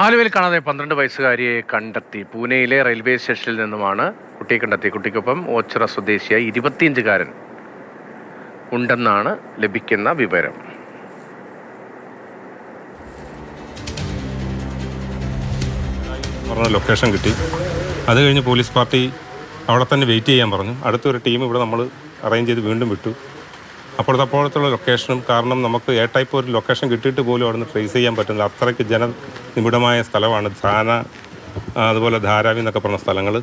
ആലുവയിൽ കാണാതെ 12 വയസ്സുകാരിയെ കണ്ടെത്തി. പൂനെയിലെ റെയിൽവേ സ്റ്റേഷനിൽ നിന്നുമാണ് കുട്ടിയെ കണ്ടെത്തി. കുട്ടിക്കൊപ്പം ഓച്ചിറ സ്വദേശിയായി 25-കാരൻ ഉണ്ടെന്നാണ് ലഭിക്കുന്ന വിവരം. ലൊക്കേഷൻ കിട്ടി. അത് കഴിഞ്ഞ് പോലീസ് പാർട്ടി അവിടെ തന്നെ വെയിറ്റ് ചെയ്യാൻ പറഞ്ഞു. അടുത്തൊരു ടീം ഇവിടെ നമ്മൾ അറേഞ്ച് ചെയ്ത് വീണ്ടും വിട്ടു. അപ്പോഴത്തുള്ള ലൊക്കേഷനും, കാരണം നമുക്ക് എ ടൈപ്പ് ഒരു ലൊക്കേഷൻ കിട്ടിയിട്ട് പോലും അവിടെ നിന്ന് ട്രേസ് ചെയ്യാൻ പറ്റുന്നത് അത്രയ്ക്ക് ജനനിബിഡമായ സ്ഥലമാണ്. ധാന, അതുപോലെ ധാരാവി എന്നൊക്കെ പറഞ്ഞ സ്ഥലങ്ങൾ.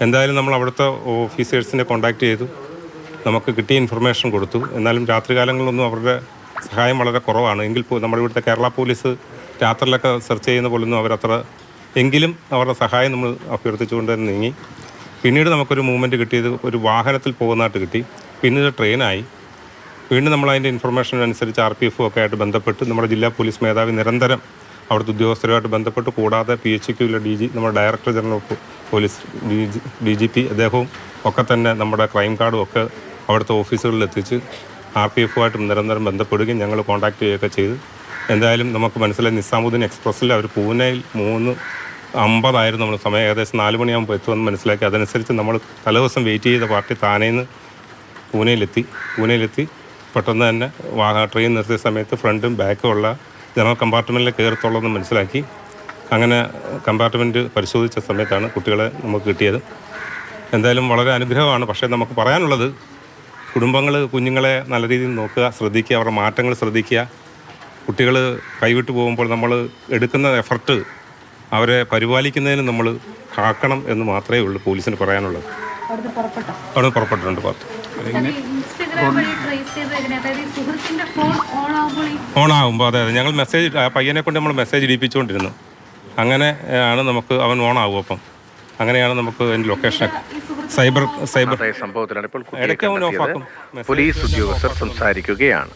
എന്തായാലും നമ്മൾ അവിടുത്തെ ഓഫീസേഴ്സിനെ കോൺടാക്ട് ചെയ്തു, നമുക്ക് കിട്ടിയ ഇൻഫർമേഷൻ കൊടുത്തു. എന്നാലും രാത്രികാലങ്ങളിലൊന്നും അവരുടെ സഹായം വളരെ കുറവാണ്. എങ്കിൽ നമ്മുടെ ഇവിടുത്തെ കേരള പോലീസ് രാത്രിയിലൊക്കെ സെർച്ച് ചെയ്യുന്ന പോലൊന്നും അവരത്ര, എങ്കിലും അവരുടെ സഹായം നമ്മൾ അഭ്യർത്ഥിച്ചുകൊണ്ട് തന്നെ നീങ്ങി. പിന്നീട് നമുക്കൊരു മൂവ്മെൻറ്റ് കിട്ടിയത് ഒരു വാഹനത്തിൽ പോകുന്നതായിട്ട് കിട്ടി. പിന്നീട് ട്രെയിനായി. വീണ്ടും നമ്മളതിൻ്റെ ഇൻഫർമേഷൻ അനുസരിച്ച് RPF ഒക്കെ ആയിട്ട് ബന്ധപ്പെട്ട് നമ്മുടെ ജില്ലാ പോലീസ് മേധാവി നിരന്തരം അവിടുത്തെ ഉദ്യോഗസ്ഥരുമായിട്ട് ബന്ധപ്പെട്ട്, കൂടാതെ PHQയിലെ DG, നമ്മുടെ director general of police DGP അദ്ദേഹവും ഒക്കെ തന്നെ നമ്മുടെ ക്രൈം കാർഡും ഒക്കെ അവിടുത്തെ ഓഫീസുകളിൽ എത്തിച്ച് RPFുമായിട്ട് നിരന്തരം ബന്ധപ്പെടുകയും ഞങ്ങൾ കോൺടാക്ട് ചെയ്യുകയൊക്കെ ചെയ്തു. എന്തായാലും നമുക്ക് മനസ്സിലായി, നിസാമുദ്ദീൻ എക്സ്പ്രസ്സിൽ അവർ പൂനെയിൽ 3:50 നമ്മൾ സമയം, ഏകദേശം 4 മണിയാകുമ്പോൾ എത്തുമെന്ന് മനസ്സിലാക്കി. അതനുസരിച്ച് നമ്മൾ തലേദിവസം വെയിറ്റ് ചെയ്ത പാർട്ടി താനേന്ന് പൂനെയിലെത്തി പെട്ടെന്ന് തന്നെ ട്രെയിൻ നിർത്തിയ സമയത്ത് ഫ്രണ്ടും ബാക്കും ഉള്ള ജനറൽ കമ്പാർട്ട്മെൻറ്റിൽ കയറത്തുള്ളതെന്ന് മനസ്സിലാക്കി. അങ്ങനെ കമ്പാർട്ട്മെൻറ്റ് പരിശോധിച്ച സമയത്താണ് കുട്ടികളെ നമുക്ക് കിട്ടിയത്. എന്തായാലും വളരെ അനുഗ്രഹമാണ്. പക്ഷേ നമുക്ക് പറയാനുള്ളത്, കുഞ്ഞുങ്ങളെ നല്ല രീതിയിൽ നോക്കുക, ശ്രദ്ധിക്കുക, അവരുടെ മാറ്റങ്ങൾ ശ്രദ്ധിക്കുക. കുട്ടികൾ കൈവിട്ട് പോകുമ്പോൾ നമ്മൾ എടുക്കുന്ന എഫർട്ട് അവരെ പരിപാലിക്കുന്നതിന് നമ്മൾ കാക്കണം എന്ന് മാത്രമേ ഉള്ളൂ പോലീസിന് പറയാനുള്ളത്. അവിടെ പുറപ്പെട്ടിട്ടുണ്ട് പാർട്ടി. ഓണാകുമ്പോൾ അതെ, ഞങ്ങൾ മെസ്സേജ് പയ്യനെ കൊണ്ട് നമ്മൾ മെസ്സേജ് ഇടിപ്പിച്ചുകൊണ്ടിരുന്നു. അങ്ങനെ ആണ് നമുക്ക് അവൻ ഓണാകും. അപ്പം അങ്ങനെയാണ് നമുക്ക് അതിൻ്റെ ലൊക്കേഷനൊക്കെ സൈബർ സംഭവത്തിലാണ് ഇപ്പോൾ ഇടയ്ക്ക് അവൻ ഓഫാക്കും. പോലീസ് ഉദ്യോഗസ്ഥർ സംസാരിക്കുകയാണ്.